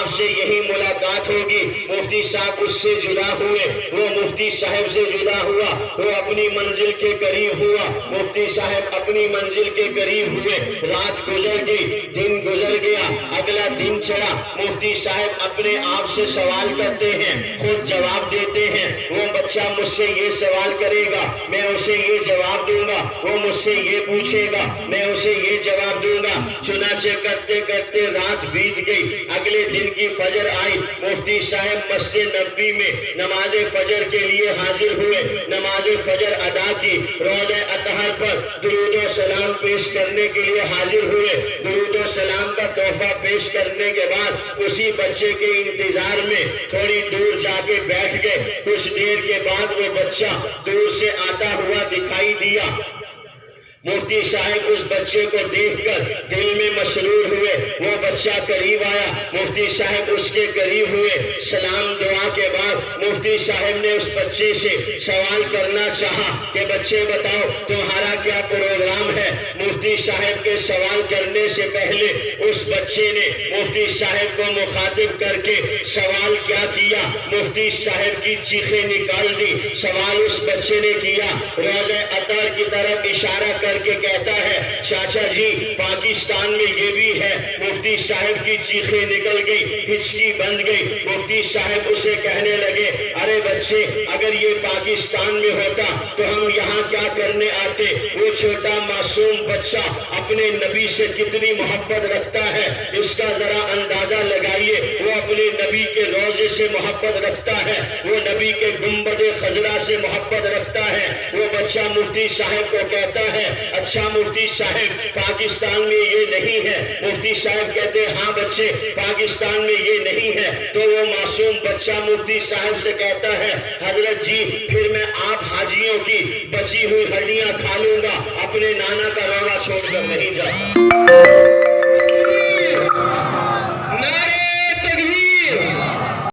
آپ سے یہی ملاقات ہوگی۔ مفتی صاحب اس سے جدا ہوئے، وہ مفتی صاحب سے جدا ہوا، وہ اپنی منزل کے قریب ہوا، مفتی صاحب اپنی منزل کے قریب ہوئے، رات گزر گئی، دن گزر گیا، اگلا دن چڑھا۔ مفتی صاحب اپنے آپ سے سوال کرتے ہیں، خود جواب دیتے ہیں۔ وہ بچہ مجھ سے یہ سوال کرے گا، میں اسے یہ جواب دوں گا، وہ مجھ سے یہ پوچھے گا، میں اسے یہ جواب دوں گا۔ چنانچہ کرتے کرتے رات بیت گئی، اگلے دن کی فجر آئی۔ مفتی صاحب مسجد نبوی میں نماز فجر کے لیے حاضر ہوئے، نماز فجر ادا کی، روضہ اطہر پر درود و سلام پیش کرنے کے لیے حاضر ہوئے۔ درود و سلام کا تحفہ پیش کرنے کے بعد اسی بچے کے انتظار میں تھوڑی دور جا کے بیٹھ گئے۔ کچھ دیر کے بعد وہ بچہ دور سے آتا ہوا دکھائی دیا۔ مفتی صاحب اس بچے کو دیکھ کر دل میں مسرور ہوئے۔ وہ بچہ قریب آیا، مفتی صاحب اس کے قریب ہوئے۔ سلام دعا کے بعد مفتی صاحب نے اس بچے سے سوال کرنا چاہا کہ بچے بتاؤ تمہارا کیا پروگرام ہے۔ مفتی صاحب کے سوال کرنے سے پہلے اس بچے نے مفتی صاحب کو مخاطب کر کے سوال کیا کیا، مفتی صاحب کی چیخیں نکال دی۔ سوال اس بچے نے کیا، روضہ اطہر کی طرف اشارہ کر کے کہتا ہے چاچا جی پاکستان میں یہ بھی ہے۔ مفتی صاحب کی چیخیں نکل گئی، ہچکی بند گئی۔ مفتی صاحب اسے کہنے لگے ارے بچے اگر یہ پاکستان میں ہوتا تو ہم یہاں کیا کرنے آتے؟ وہ چھوٹا معصوم بچہ اپنے نبی سے کتنی محبت رکھتا ہے اس کا ذرا اندازہ لگائیے۔ وہ اپنے نبی کے روضے سے محبت رکھتا ہے، وہ نبی کے گنبد خضرا سے محبت رکھتا ہے۔ وہ بچہ مفتی صاحب کو کہتا ہے اچھا مفتی صاحب پاکستان میں یہ نہیں ہے۔ مفتی صاحب کہتے ہاں بچے پاکستان میں یہ نہیں ہے۔ تو وہ معصوم بچہ مفتی صاحب سے کہتا ہے حضرت جی پھر میں آپ حاجیوں کی بچی ہوئی ہڈیاں کھا لوں گا، اپنے نانا کا روڑا چھوڑ کر نہیں جاتا۔